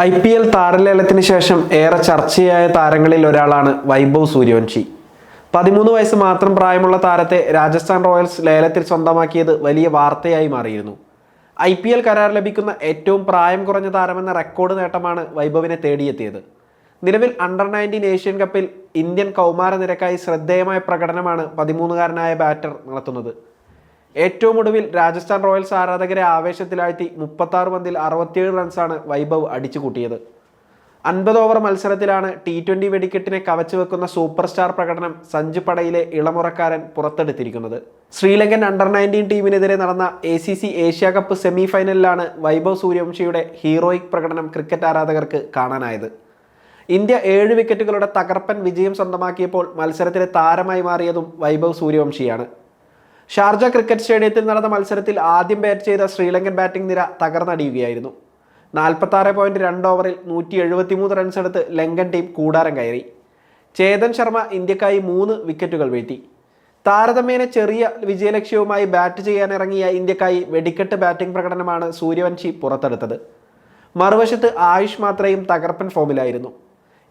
IPL താരലേലത്തിന് ശേഷം ഏറെ ചർച്ചയായ താരങ്ങളിൽ ഒരാളാണ് വൈഭവ് സൂര്യവംശി. 13 വയസ്സ് മാത്രം പ്രായമുള്ള താരത്തെ രാജസ്ഥാൻ റോയൽസ് ലേലത്തിൽ സ്വന്തമാക്കിയത് വലിയ വാർത്തയായി മാറിയിരുന്നു. IPL കരാർ ലഭിക്കുന്ന ഏറ്റവും പ്രായം കുറഞ്ഞ താരമെന്ന റെക്കോർഡ് നേട്ടമാണ് വൈഭവിനെ തേടിയെത്തിയത്. നിലവിൽ അണ്ടർ-19 ഏഷ്യൻ കപ്പിൽ ഇന്ത്യൻ കൗമാര നിരക്കായി ശ്രദ്ധേയമായ പ്രകടനമാണ് 13-കാരനായ ബാറ്റർ നടത്തുന്നത്. ഏറ്റവും ഒടുവിൽ രാജസ്ഥാൻ റോയൽസ് ആരാധകരെ ആവേശത്തിലാഴ്ത്തി 36 പന്തിൽ 67 റൺസാണ് വൈഭവ് അടിച്ചുകൂട്ടിയത്. 50 ഓവർ മത്സരത്തിലാണ് T20 വെടിക്കെട്ടിനെ കവച്ചു വെക്കുന്ന സൂപ്പർ സ്റ്റാർ പ്രകടനം സഞ്ജു പടയിലെ ഇളമുറക്കാരൻ പുറത്തെടുത്തിരിക്കുന്നത്. ശ്രീലങ്കൻ അണ്ടർ-19 ടീമിനെതിരെ നടന്ന ACC ഏഷ്യ കപ്പ് സെമി ഫൈനലിലാണ് വൈഭവ് സൂര്യവംശിയുടെ ഹീറോയിക് പ്രകടനം ക്രിക്കറ്റ് ആരാധകർക്ക് കാണാനായത്. ഇന്ത്യ 7 വിക്കറ്റുകളുടെ തകർപ്പൻ വിജയം സ്വന്തമാക്കിയപ്പോൾ മത്സരത്തിലെ താരമായി മാറിയതും വൈഭവ് സൂര്യവംശിയാണ്. ഷാർജ ക്രിക്കറ്റ് സ്റ്റേഡിയത്തിൽ നടന്ന മത്സരത്തിൽ ആദ്യം ബാറ്റ് ചെയ്ത ശ്രീലങ്കൻ ബാറ്റിംഗ് നിര തകർന്നടിയുകയായിരുന്നു. 46.2 ഓവറിൽ 173 റൺസ് എടുത്ത് ലങ്കൻ ടീം കൂടാരം കയറി. ചേതൻ ശർമ്മ ഇന്ത്യക്കായി 3 വിക്കറ്റുകൾ വീഴ്ത്തി. താരതമ്യേന ചെറിയ വിജയലക്ഷ്യവുമായി ബാറ്റ് ചെയ്യാനിറങ്ങിയ ഇന്ത്യക്കായി വെടിക്കെട്ട് ബാറ്റിംഗ് പ്രകടനമാണ് സൂര്യവംശി പുറത്തെടുത്തത്. മറുവശത്ത് ആയുഷ് മാത്രയും തകർപ്പൻ ഫോമിലായിരുന്നു.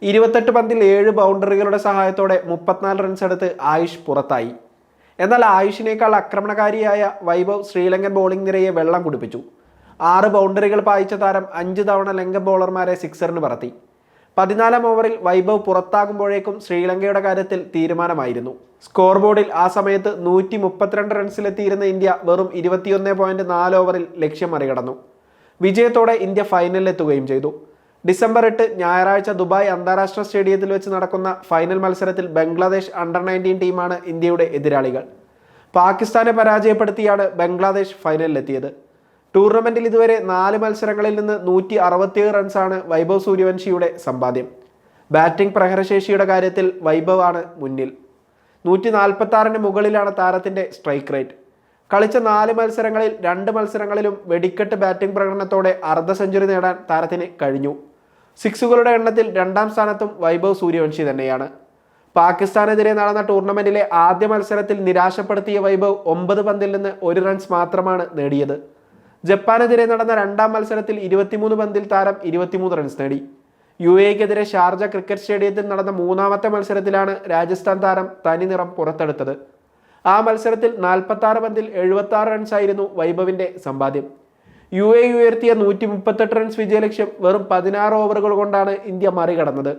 28 പന്തിൽ 7 ബൗണ്ടറികളുടെ സഹായത്തോടെ 34 റൺസ് എടുത്ത് ആയുഷ് പുറത്തായി. എന്നാൽ ആയുഷിനേക്കാൾ ആക്രമണകാരിയായ വൈഭവ് ശ്രീലങ്കൻ ബോളിംഗ് നിരയെ വെള്ളം കുടിപ്പിച്ചു. 6 ബൗണ്ടറികൾ പായിച്ച താരം 5 തവണ ലങ്കൻ ബോളർമാരെ സിക്സറിന് പറത്തി. 14-ാം ഓവറിൽ വൈഭവ് പുറത്താകുമ്പോഴേക്കും ശ്രീലങ്കയുടെ കാര്യത്തിൽ തീരുമാനമായിരുന്നു. സ്കോർ ബോർഡിൽ ആ സമയത്ത് 132 റൺസിലെത്തിയിരുന്ന ഇന്ത്യ വെറും 21.4 ഓവറിൽ ലക്ഷ്യം മറികടന്നു. വിജയത്തോടെ ഇന്ത്യ ഫൈനലിലെത്തുകയും ചെയ്തു. ഡിസംബർ 8 ഞായറാഴ്ച ദുബായ് അന്താരാഷ്ട്ര സ്റ്റേഡിയത്തിൽ വെച്ച് നടക്കുന്ന ഫൈനൽ മത്സരത്തിൽ ബംഗ്ലാദേശ് അണ്ടർ-19 ടീമാണ് ഇന്ത്യയുടെ എതിരാളികൾ. പാകിസ്ഥാനെ പരാജയപ്പെടുത്തിയാണ് ബംഗ്ലാദേശ് ഫൈനലിലെത്തിയത്. ടൂർണമെന്റിൽ ഇതുവരെ 4 മത്സരങ്ങളിൽ നിന്ന് 167 റൺസാണ് വൈഭവ് സൂര്യവംശിയുടെ സമ്പാദ്യം. ബാറ്റിംഗ് പ്രഹരശേഷിയുടെ കാര്യത്തിൽ വൈഭവ് ആണ് മുന്നിൽ. 146-ന് മുകളിലാണ് താരത്തിന്റെ സ്ട്രൈക്ക് റേറ്റ്. കളിച്ച 4 മത്സരങ്ങളിൽ 2 മത്സരങ്ങളിലും വെടിക്കെട്ട് ബാറ്റിംഗ് പ്രകടനത്തോടെ അർദ്ധ സെഞ്ചുറി നേടാൻ താരത്തിന് കഴിഞ്ഞു. സിക്സുകളുടെ എണ്ണത്തിൽ 2ാം സ്ഥാനത്തും വൈഭവ് സൂര്യവംശി തന്നെയാണ്. പാകിസ്ഥാനെതിരെ നടന്ന ടൂർണമെന്റിലെ ആദ്യ മത്സരത്തിൽ നിരാശപ്പെടുത്തിയ വൈഭവ് 9 പന്തിൽ നിന്ന് 1 റൺസ് മാത്രമാണ് നേടിയത്. ജപ്പാനെതിരെ നടന്ന 2ാം മത്സരത്തിൽ 23 പന്തിൽ താരം 23 റൺസ് നേടി. UAEക്കെതിരെ ഷാർജ ക്രിക്കറ്റ് സ്റ്റേഡിയത്തിൽ നടന്ന 3ാമത്തെ മത്സരത്തിലാണ് രാജസ്ഥാൻ താരം തനി നിറം പുറത്തെടുത്തത്. ആ മത്സരത്തിൽ 46 പന്തിൽ 76 റൺസായിരുന്നു വൈഭവിന്റെ സമ്പാദ്യം. UAE ഉയർത്തിയ 138 റൺസ് വിജയലക്ഷ്യം വെറും 16 ഓവറുകൾ കൊണ്ടാണ് ഇന്ത്യ മറികടന്നത്.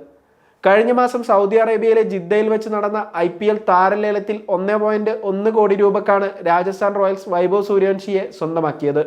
കഴിഞ്ഞ മാസം സൗദി അറേബ്യയിലെ ജിദ്ദയിൽ വെച്ച് നടന്ന IPL താരലേലത്തിൽ 1.1 കോടി രൂപക്കാണ് രാജസ്ഥാൻ റോയൽസ് വൈഭവ് സൂര്യവംശിയെ സ്വന്തമാക്കിയത്.